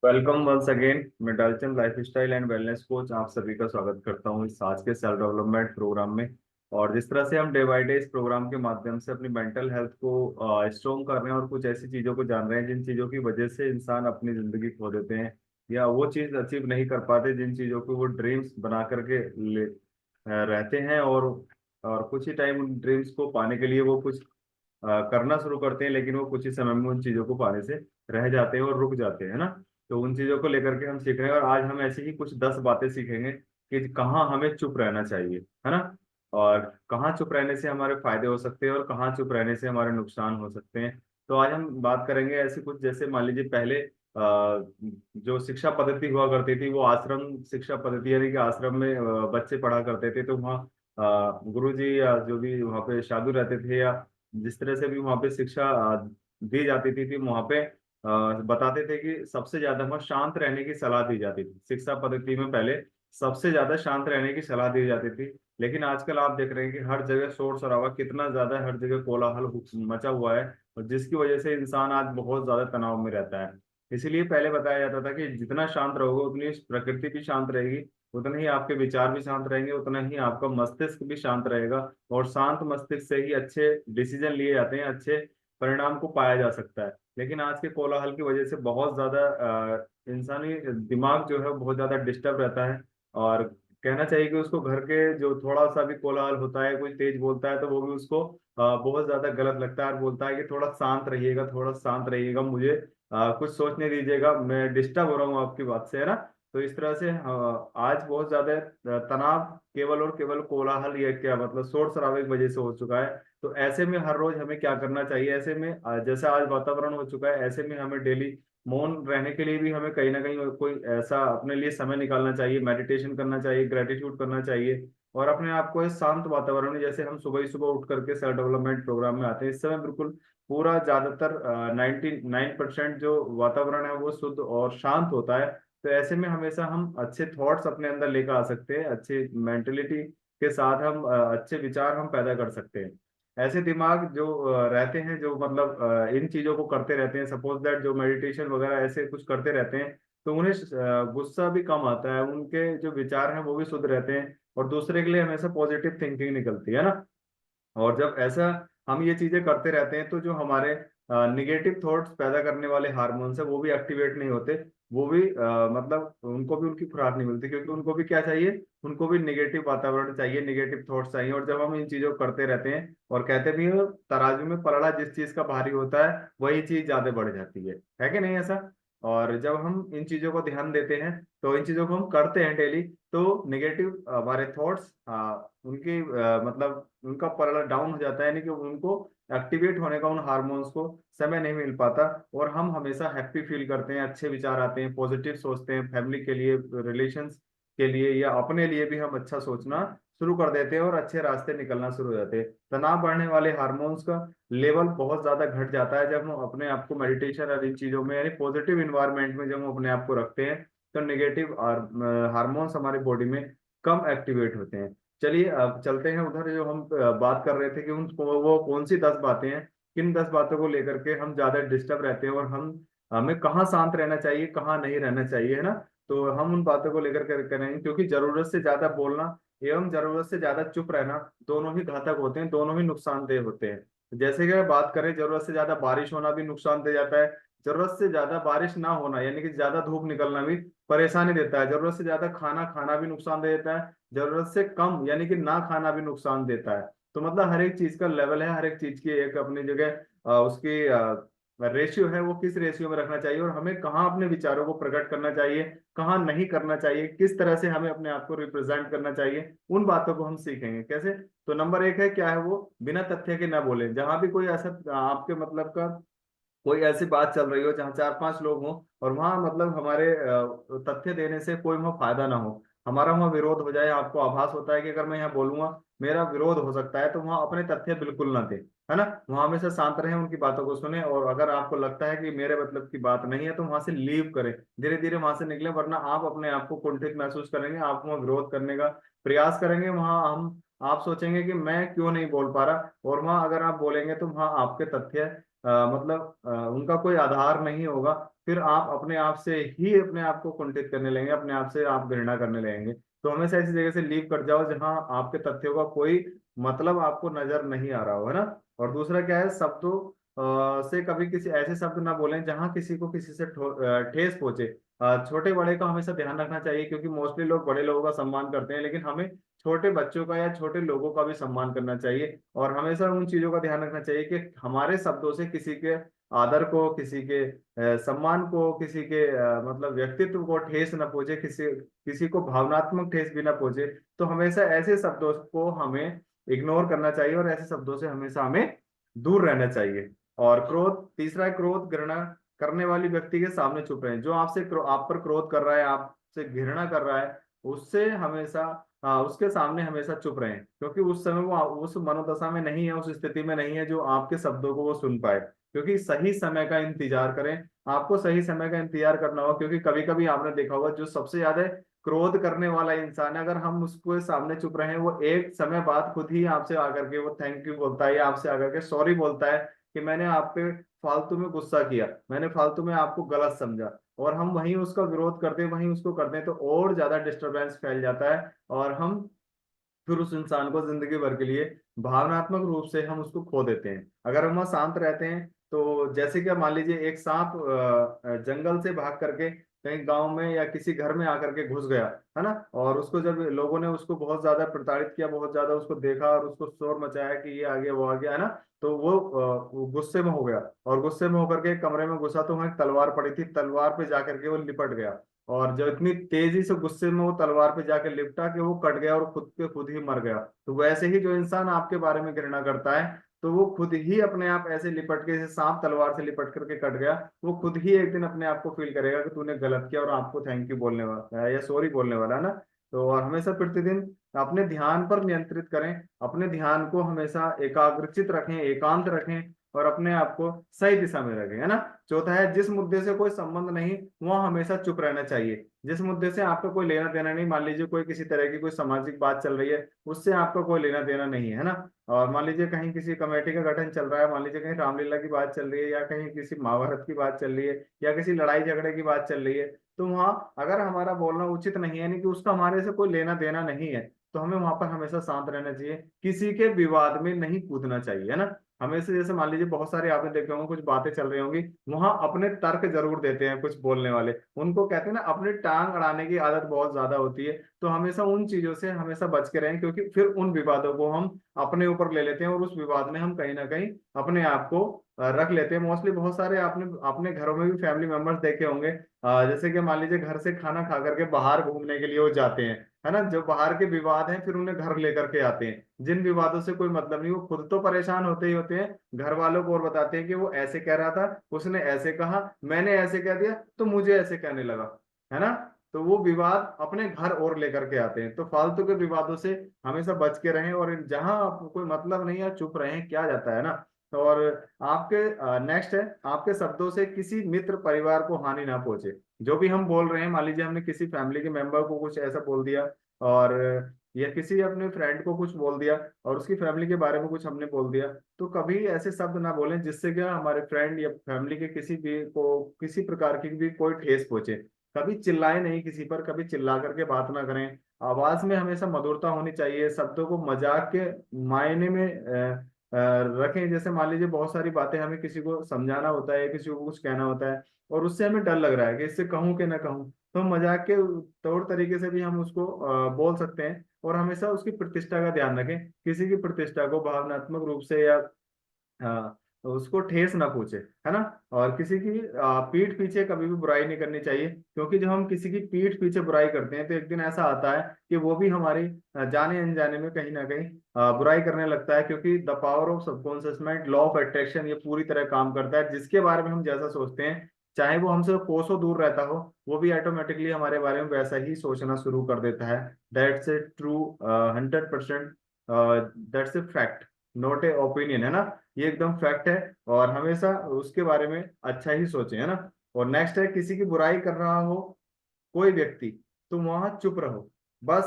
Welcome once again. मैं Dalchand life style and wellness coach आप सभी का स्वागत करता हूं इस आज के सेल्फ डेवलपमेंट प्रोग्राम में। और जिस तरह से हम डे बाई डे इस प्रोग्राम के माध्यम से अपनी मेंटल हेल्थ को स्ट्रॉन्ग कर रहे हैं और कुछ ऐसी चीजों को जान रहे हैं जिन चीजों की वजह से इंसान अपनी जिंदगी खो देते हैं या वो चीज अचीव नहीं कर पाते जिन चीजों को वो ड्रीम्स बना करके रहते हैं। और कुछ ही टाइम उन ड्रीम्स को पाने के लिए वो कुछ करना शुरू करते हैं, लेकिन वो कुछ ही समय में उन चीजों को पाने से रह जाते हैं और रुक जाते हैं ना। तो उन चीजों को लेकर के हम सीख रहे हैं और आज हम ऐसी ही कुछ 10 बातें सीखेंगे कि कहाँ हमें चुप रहना चाहिए, है ना। और कहाँ चुप रहने से हमारे फायदे हो सकते हैं और कहाँ चुप रहने से हमारे नुकसान हो सकते हैं। तो आज हम बात करेंगे ऐसी कुछ, जैसे मान लीजिए पहले जो शिक्षा पद्धति हुआ करती थी वो आश्रम शिक्षा पद्धति, यानी कि आश्रम में बच्चे पढ़ा करते थे। तो वहाँ गुरु जी या जो भी वहाँ पे साधु रहते थे या जिस तरह से भी वहाँ पे शिक्षा दी जाती थी वहाँ पे बताते थे कि सबसे ज्यादा वहाँ शांत रहने की सलाह दी जाती थी। शिक्षा पद्धति में पहले सबसे ज्यादा शांत रहने की सलाह दी जाती थी। लेकिन आजकल आप देख रहे हैं कि हर जगह शोर शराबा कितना ज्यादा है, हर जगह कोलाहल मचा हुआ है और जिसकी वजह से इंसान आज बहुत ज्यादा तनाव में रहता है। इसीलिए पहले बताया जाता था कि जितना शांत रहोगे उतनी प्रकृति भी शांत रहेगी, उतने ही आपके विचार भी शांत रहेंगे, उतना ही आपका मस्तिष्क भी शांत रहेगा। और शांत मस्तिष्क से ही अच्छे डिसीजन लिए जाते हैं, अच्छे परिणाम को पाया जा सकता है। लेकिन आज के कोलाहल की वजह से बहुत ज्यादा इंसानी दिमाग जो है बहुत ज्यादा डिस्टर्ब रहता है। और कहना चाहिए कि उसको घर के जो थोड़ा सा भी कोलाहल होता है, कोई तेज बोलता है तो वो भी उसको बहुत ज्यादा गलत लगता है और बोलता है कि थोड़ा शांत रहिएगा, थोड़ा शांत रहिएगा, मुझे कुछ सोचने दीजिएगा, मैं डिस्टर्ब हो रहा हूँ आपकी बात से, है ना। तो इस तरह से आज बहुत ज्यादा तनाव केवल और केवल कोलाहल या क्या मतलब शोर शराबे की वजह से हो चुका है। तो ऐसे में हर रोज हमें क्या करना चाहिए, ऐसे में जैसे आज वातावरण हो चुका है ऐसे में हमें डेली मौन रहने के लिए भी हमें कहीं ना कहीं कोई ऐसा अपने लिए समय निकालना चाहिए, मेडिटेशन करना चाहिए, ग्रेटिट्यूड करना चाहिए। और अपने आप को इस शांत वातावरण में, जैसे हम सुबह ही सुबह उठ करके सेल्फ डेवलपमेंट प्रोग्राम में आते हैं, इस समय बिल्कुल पूरा ज्यादातर 99% जो वातावरण है वो शुद्ध और शांत होता है। तो ऐसे में हमेशा हम अच्छे थॉट्स अपने अंदर लेकर आ सकते हैं, अच्छे मेंटेलिटी के साथ हम अच्छे विचार हम पैदा कर सकते हैं। ऐसे दिमाग जो रहते हैं, जो मतलब इन चीजों को करते रहते हैं, सपोज दैट जो मेडिटेशन वगैरह ऐसे कुछ करते रहते हैं, तो उन्हें गुस्सा भी कम आता है, उनके जो विचार हैं वो भी शुद्ध रहते हैं और दूसरे के लिए हमेशा पॉजिटिव थिंकिंग निकलती है ना। और जब ऐसा हम ये चीजें करते रहते हैं तो जो हमारे निगेटिव थॉट्स पैदा करने वाले हार्मोन्स है वो भी एक्टिवेट नहीं होते, वो भी मतलब उनको भी उनकी खुराक नहीं मिलती, क्योंकि उनको भी क्या चाहिए, उनको भी निगेटिव वातावरण चाहिए, निगेटिव थॉट्स चाहिए। और जब हम इन चीजों को करते रहते हैं और कहते भी हैं तराजू में पलड़ा जिस चीज का भारी होता है वही चीज ज्यादा बढ़ जाती है कि नहीं ऐसा। और जब हम इन चीजों को ध्यान देते हैं, तो इन चीजों को हम करते हैं डेली, तो निगेटिव हमारे थॉट्स उनकी मतलब उनका पलड़ा डाउन हो जाता है, यानी कि उनको एक्टिवेट होने का, उन हार्मोन्स को समय नहीं मिल पाता और हम हमेशा हैप्पी फील करते हैं, अच्छे विचार आते हैं, पॉजिटिव सोचते हैं, फैमिली के लिए, रिलेशंस के लिए या अपने लिए भी हम अच्छा सोचना शुरू कर देते हैं और अच्छे रास्ते निकलना शुरू हो जाते हैं। तनाव बढ़ने वाले हार्मोन्स का लेवल बहुत ज्यादा घट जाता है जब हम अपने आप को मेडिटेशन और इन चीजों में, यानी पॉजिटिव इन्वायरमेंट में जब हम अपने आप को रखते हैं, तो नेगेटिव हार्मोन्स हमारी बॉडी में कम एक्टिवेट होते हैं। चलिए अब चलते हैं उधर, जो हम बात कर रहे थे कि उन वो कौन सी 10 बातें हैं, किन 10 बातों को लेकर के हम ज्यादा डिस्टर्ब रहते हैं और हम हमें कहाँ शांत रहना चाहिए, कहाँ नहीं रहना चाहिए, है ना। तो हम उन बातों को लेकर के करेंगे, क्योंकि जरूरत से ज्यादा बोलना एवं जरूरत से ज्यादा चुप रहना दोनों ही घातक होते हैं, दोनों ही नुकसानदेह होते हैं। जैसे कि बात करें, जरूरत से ज्यादा बारिश होना भी नुकसान दे जाता है, जरूरत से ज्यादा बारिश ना होना यानी कि ज्यादा धूप निकलना भी परेशानी देता है, जरूरत से ज्यादा खाना खाना भी नुकसान दे देता है, जरूरत से कम यानी कि ना खाना भी नुकसान देता है। तो मतलब हर एक चीज का लेवल है, हर एक चीज की एक अपनी जगह उसकी रेशियो है, वो किस रेशियो में रखना चाहिए और हमें कहाँ अपने विचारों को प्रकट करना चाहिए, कहाँ नहीं करना चाहिए, किस तरह से हमें अपने आप को रिप्रेजेंट करना चाहिए, उन बातों को हम सीखेंगे कैसे। तो नंबर एक है क्या है वो, बिना तथ्य के ना बोले। जहां भी कोई ऐसा आपके मतलब का कोई ऐसी बात चल रही हो जहाँ 4-5 लोग हों और वहां मतलब हमारे तथ्य देने से कोई वहां फायदा ना हो, हमारा वहां विरोध हो जाए, आपको आभास होता है कि अगर मैं यहाँ बोलूंगा मेरा विरोध हो सकता है, तो वहां अपने तथ्य बिल्कुल ना दे, है ना। वहां हमेशा शांत रहें, उनकी बातों को सुने और अगर आपको लगता है कि मेरे मतलब की बात नहीं है तो वहां से लीव करें, धीरे धीरे वहां से निकले, वरना आप अपने आप को कुंठित महसूस करेंगे, आप वहां विरोध करने का प्रयास करेंगे, वहां हम आप सोचेंगे कि मैं क्यों नहीं बोल पा रहा, और वहां अगर आप बोलेंगे तो वहां आपके तथ्य मतलब उनका कोई आधार नहीं होगा, फिर आप अपने आप से ही अपने आप को कुंठित करने लगेंगे, अपने आप से आप घृणा करने लगेंगे। तो हमेशा ऐसी जगह से लीव कर जाओ जहां आपके तथ्यों का कोई मतलब आपको नजर नहीं आ रहा हो, है ना। और दूसरा क्या है, शब्दों से कभी किसी ऐसे शब्द ना बोलें जहां किसी को किसी से ठेस पहुंचे। छोटे बड़े का हमेशा ध्यान रखना चाहिए, क्योंकि मोस्टली लोग बड़े लोगों का सम्मान करते हैं, लेकिन हमें छोटे बच्चों का या छोटे लोगों का भी सम्मान करना चाहिए। और हमेशा उन चीजों का ध्यान रखना चाहिए कि हमारे शब्दों से किसी के आदर को, किसी के सम्मान को, किसी के मतलब व्यक्तित्व को ठेस न पहुंचे, किसी किसी को भावनात्मक ठेस भी ना पहुंचे। तो हमेशा ऐसे शब्दों को हमें इग्नोर करना चाहिए, और ऐसे शब्दों से हमेशा हमें दूर रहना चाहिए। और क्रोध, तीसरा है क्रोध। घृणा करने वाली व्यक्ति के सामने चुप रहें। जो आप पर क्रोध कर रहा है, आपसे घृणा कर रहा है, उससे हमेशा उसके सामने हमेशा चुप रहें, क्योंकि उस समय वो उस मनोदशा में नहीं है, उस स्थिति में नहीं है जो आपके शब्दों को वो सुन पाए। क्योंकि सही समय का इंतजार करें, आपको सही समय का इंतजार करना होगा। क्योंकि कभी कभी आपने देखा होगा, जो सबसे ज्यादा क्रोध करने वाला इंसान है, अगर हम उसको सामने चुप रहे, वो एक समय बाद खुद ही आपसे आकर के वो थैंक यू बोलता है, या आपसे आकर के सॉरी बोलता है कि मैंने आप पे फालतू में गुस्सा किया, मैंने फालतू में आपको गलत समझा। और हम वहीं उसका विरोध करते हैं, वहीं उसको करते हैं, तो और ज्यादा डिस्टरबेंस फैल जाता है। और हम फिर उस इंसान को जिंदगी भर के लिए भावनात्मक रूप से हम उसको खो देते हैं। अगर हम वहाँ शांत रहते हैं, तो जैसे कि मान लीजिए एक सांप जंगल से भाग करके कहीं गांव में या किसी घर में आकर के घुस गया, है ना। और उसको जब लोगों ने उसको बहुत ज्यादा प्रताड़ित किया, बहुत ज्यादा उसको देखा और उसको शोर मचाया कि ये आ गया वो आ गया, है ना। तो वो गुस्से में हो गया, और गुस्से में होकर के कमरे में घुसा, तो वहाँ एक तलवार पड़ी थी, तलवार पे जाकर के वो लिपट गया। और जब इतनी तेजी से गुस्से में वो तलवार पे जाके लिपटा कि वो कट गया और खुद के खुद ही मर गया। तो वैसे ही जो इंसान आपके बारे में घृणा करता है, तो वो खुद ही अपने आप ऐसे लिपट के, जैसे सांप तलवार से लिपट करके कट गया, वो खुद ही एक दिन अपने आप को फील करेगा कि तूने गलत किया, और आपको थैंक यू बोलने वाला है या सॉरी बोलने वाला है ना। तो और हमेशा प्रतिदिन अपने ध्यान पर नियंत्रित करें, अपने ध्यान को हमेशा एकाग्रचित रखें, एकांत रखें, और अपने आप को सही दिशा में रखें, है ना। चौथा है, जिस मुद्दे से कोई संबंध नहीं, वह हमेशा चुप रहना चाहिए। जिस मुद्दे से आपका कोई लेना देना नहीं, मान लीजिए कोई किसी तरह की कोई सामाजिक बात चल रही है, उससे आपका कोई लेना देना नहीं है ना। और मान लीजिए कहीं किसी कमेटी का गठन चल रहा है, मान लीजिए कहीं रामलीला की बात चल रही है, या कहीं किसी महाभारत की बात चल रही है, या किसी लड़ाई झगड़े की बात चल रही है, तो वहां अगर हमारा बोलना उचित नहीं है, यानी कि उसका हमारे से कोई लेना देना नहीं है, तो हमें वहां पर हमेशा शांत रहना चाहिए, किसी के विवाद में नहीं कूदना चाहिए, है ना। हमेशा, जैसे मान लीजिए बहुत सारे आपने देखे होंगे, कुछ बातें चल रही होंगी, वहां अपने तर्क जरूर देते हैं कुछ बोलने वाले, उनको कहते हैं ना अपने टांग अड़ाने की आदत बहुत ज्यादा होती है। तो हमेशा उन चीजों से हमेशा बच के रहें, क्योंकि फिर उन विवादों को हम अपने ऊपर ले लेते हैं, और उस विवाद में हम कहीं ना कहीं अपने आप को रख लेते हैं। मोस्टली बहुत सारे आपने अपने घरों में भी फैमिली मेंबर्स देखे होंगे, जैसे कि मान लीजिए घर से खाना खा करके बाहर घूमने के लिए वो जाते हैं, है ना। जो बाहर के विवाद हैं, फिर उन्हें घर लेकर के आते हैं, जिन विवादों से कोई मतलब नहीं, वो खुद तो परेशान होते ही होते हैं, घर वालों को और बताते हैं कि वो ऐसे कह रहा था, उसने ऐसे कहा, मैंने ऐसे कह दिया, तो मुझे ऐसे कहने लगा, है ना। तो वो विवाद अपने घर और लेकर के आते हैं। तो फालतू के विवादों से हमेशा बच के रहें, और जहां आपको कोई मतलब नहीं है, चुप रहें, क्या जाता है ना। तो और आपके नेक्स्ट है, आपके शब्दों से किसी मित्र परिवार को हानि ना पहुंचे। जो भी हम बोल रहे हैं, मान लीजिए हमने किसी फैमिली के मेंबर को कुछ ऐसा बोल दिया, और या किसी अपने फ्रेंड को कुछ बोल दिया, और उसकी फैमिली के बारे में कुछ हमने बोल दिया, तो कभी ऐसे शब्द ना बोलें जिससे क्या हमारे फ्रेंड या फैमिली के किसी भी को किसी प्रकार की भी कोई ठेस पहुंचे। कभी चिल्लाए नहीं किसी पर, कभी चिल्ला करके बात ना करें। आवाज में हमेशा मधुरता होनी चाहिए, शब्दों को मजाक के मायने में रखें। जैसे मान लीजिए बहुत सारी बातें हमें किसी को समझाना होता है, किसी को कुछ कहना होता है, और उससे हमें डर लग रहा है कि इससे कहूँ कि ना कहूँ, तो हम मजाक के तौर तरीके से भी हम उसको बोल सकते हैं। और हमेशा उसकी प्रतिष्ठा का ध्यान रखें, किसी की प्रतिष्ठा को भावनात्मक रूप से या तो उसको ठेस ना पहुंचे, है ना। और किसी की पीठ पीछे कभी भी बुराई नहीं करनी चाहिए, क्योंकि जब हम किसी की पीठ पीछे बुराई करते हैं, तो एक दिन ऐसा आता है कि वो भी हमारी जाने अनजाने में कहीं ना कहीं बुराई करने लगता है। क्योंकि the power of subconscious mind, law of attraction, ये पूरी तरह काम करता है। जिसके बारे में हम जैसा सोचते हैं, चाहे वो हमसे कोसों दूर रहता हो, वो भी ऑटोमेटिकली हमारे बारे में वैसा ही सोचना शुरू कर देता है। That's a true 100%, that's a fact, not a opinion, है ना। ये एकदम फैक्ट है। और हमेशा उसके बारे में अच्छा ही सोचें, है ना। और नेक्स्ट है, किसी की बुराई कर रहा हो कोई व्यक्ति, तो वहां चुप रहो, बस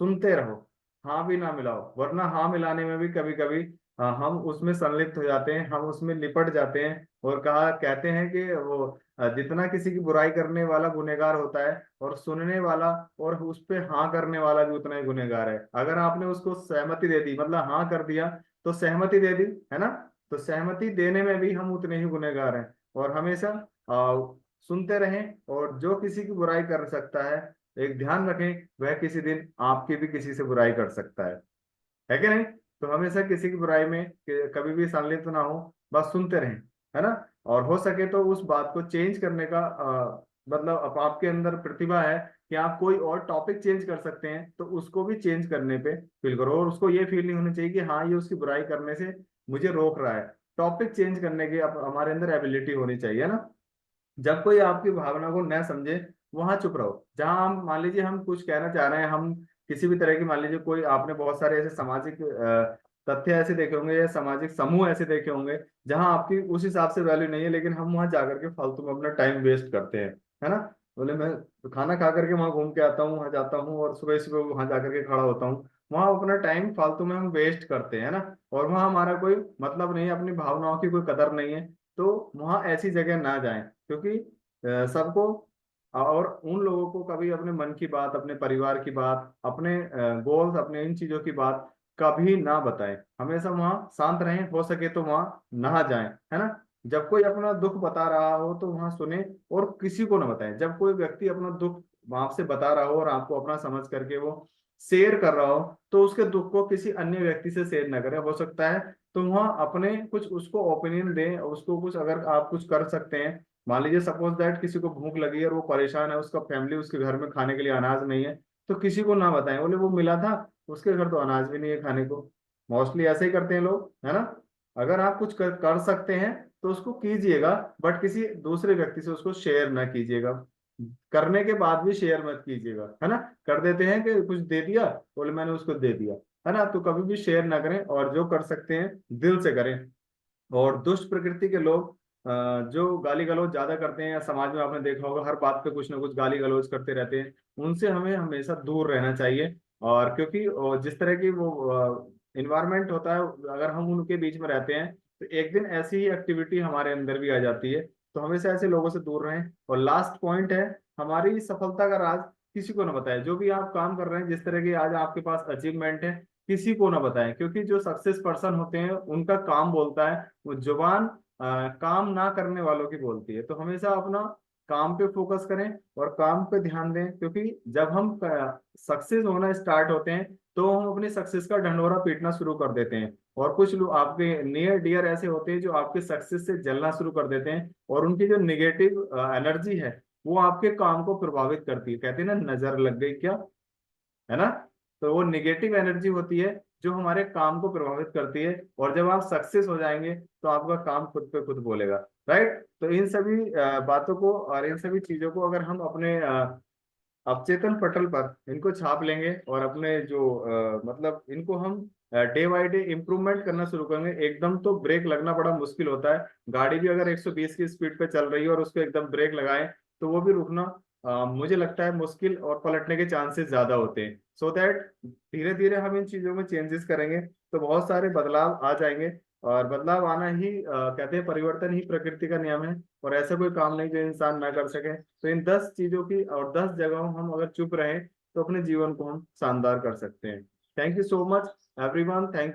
सुनते रहो, हाँ भी ना मिलाओ, वरना हाँ मिलाने में भी कभी कभी हम उसमें संलिप्त हो जाते हैं, हम उसमें लिपट जाते हैं, और कहा कहते हैं कि वो जितना किसी की बुराई करने वाला गुनहगार होता है, और सुनने वाला और उस पे हाँ करने वाला भी उतना ही गुनहगार है। अगर आपने उसको सहमति दे दी, मतलब हाँ कर दिया, तो सहमति दे दी है ना, तो सहमति देने में भी हम उतने ही गुनहगार हैं। और हमेशा सुनते रहें, और जो किसी की बुराई कर सकता है, एक ध्यान रखें, वह किसी दिन आपकी भी किसी से बुराई कर सकता है कि नहीं। तो हमेशा किसी की बुराई में कभी भी संलिप्त ना हो, बस सुनते रहें, है ना। और हो सके तो उस बात को चेंज करने का मतलब अब आपके अंदर प्रतिभा है कि आप कोई और टॉपिक चेंज कर सकते हैं, तो उसको भी चेंज करने पे फील करो, और उसको ये फील नहीं होनी चाहिए कि हाँ ये उसकी बुराई करने से मुझे रोक रहा है। टॉपिक चेंज करने की हमारे अंदर एबिलिटी होनी चाहिए ना। जब कोई आपकी भावना को न समझे, वहां चुप रहो। जहां हम मान लीजिए हम कुछ कहना चाह रहे हैं, हम किसी भी तरह की, मान लीजिए कोई, आपने बहुत सारे ऐसे सामाजिक तथ्य ऐसे देखे होंगे या सामाजिक समूह ऐसे देखे होंगे जहां आपकी उस हिसाब से वैल्यू नहीं है, लेकिन हम वहां जाकर के फालतू में अपना टाइम वेस्ट करते हैं, है ना। बोले मैं खाना खा करके वहां घूम के आता हूँ, वहां जाता हूँ, और सुबह सुबह वहां जाकर के खड़ा होता हूँ, वहां अपना टाइम फालतू में हम वेस्ट करते हैं ना। और वहां हमारा कोई मतलब नहीं है, अपनी भावनाओं की कोई कदर नहीं है। तो वहां ऐसी जगह ना जाएं, क्योंकि सबको, और उन लोगों को कभी अपने मन की बात, अपने परिवार की बात, अपने गोल्स, अपने इन चीजों की बात कभी ना बताएं। हमेशा वहां शांत रहें, हो सके तो वहां ना जाएं, है ना। जब कोई अपना दुख बता रहा हो तो वहां सुने, और किसी को ना बताएं। जब कोई व्यक्ति अपना दुख वहां से बता रहा हो और आपको अपना समझ करके वो शेयर कर रहा हो, तो उसके दुख को किसी अन्य व्यक्ति से शेयर ना करें। हो सकता है तो वहाँ अपने कुछ उसको ओपिनियन दें, उसको कुछ अगर आप कुछ कर सकते हैं। मान लीजिए सपोज दैट किसी को भूख लगी है और वो परेशान है, उसका फैमिली, उसके घर में खाने के लिए अनाज नहीं है, तो किसी को ना बताएं, बोले वो मिला था, उसके घर तो अनाज भी नहीं है खाने को। मोस्टली ऐसे ही करते हैं लोग, है ना। अगर आप कुछ कर सकते हैं तो उसको कीजिएगा, बट किसी दूसरे व्यक्ति से उसको शेयर ना कीजिएगा। करने के बाद भी शेयर मत कीजिएगा, है ना। कर देते हैं कि कुछ दे दिया, बोले मैंने उसको दे दिया, है ना। तो कभी भी शेयर ना करें, और जो कर सकते हैं दिल से करें। और दुष्ट प्रकृति के लोग जो गाली गलौज ज्यादा करते हैं, या समाज में आपने देखा होगा हर बात पे कुछ ना कुछ गाली गलौज करते रहते हैं, उनसे हमें हमेशा दूर रहना चाहिए। और क्योंकि जिस तरह की वो इन्वायरमेंट होता है, अगर हम उनके बीच में रहते हैं, तो एक दिन ऐसी ही एक्टिविटी हमारे अंदर भी आ जाती है। तो हमेशा ऐसे लोगों से दूर रहें। और लास्ट पॉइंट है, हमारी सफलता का राज किसी को ना बताएं। जो भी आप काम कर रहे हैं, जिस तरह की आज आपके पास अचीवमेंट है, किसी को ना बताएं, क्योंकि जो सक्सेस पर्सन होते हैं उनका काम बोलता है, वो जुबान काम ना करने वालों की बोलती है। तो हमेशा अपना काम पे फोकस करें और काम पे ध्यान दें, क्योंकि जब हम सक्सेस होना स्टार्ट होते हैं, तो हम अपनी सक्सेस का ढंढोरा पीटना शुरू कर देते हैं। और कुछ लोग आपके नियर डियर ऐसे होते हैं जो आपके सक्सेस से जलना शुरू कर देते हैं, और उनकी जो निगेटिव एनर्जी है, वो आपके काम को प्रभावित करती है। कहते हैं ना, नजर लग गई क्या, है ना। तो वो निगेटिव एनर्जी होती है जो हमारे काम को प्रभावित करती है। और जब आप सक्सेस हो जाएंगे, तो आपका काम खुद पे खुद बोलेगा। राइट। तो इन सभी बातों को और इन सभी चीजों को अगर हम अपने अवचेतन पटल पर इनको छाप लेंगे, और अपने जो मतलब इनको हम डे बाय डे इम्प्रूवमेंट करना शुरू करेंगे। एकदम तो ब्रेक लगना बड़ा मुश्किल होता है। गाड़ी भी अगर 120 की स्पीड पे चल रही है और उसको एकदम ब्रेक लगाएं, तो वो भी रुकना मुझे लगता है मुश्किल, और पलटने के चांसेस ज्यादा होते हैं। सो दैट धीरे धीरे हम इन चीजों में चेंजेस करेंगे, तो बहुत सारे बदलाव आ जाएंगे। और बदलाव आना ही कहते हैं, परिवर्तन ही प्रकृति का नियम है, और ऐसा कोई काम नहीं जो इंसान ना कर सके। तो इन 10 चीजों की और 10 जगहों हम अगर चुप रहें, तो अपने जीवन को हम शानदार कर सकते हैं। Thank you so much everyone, thank you.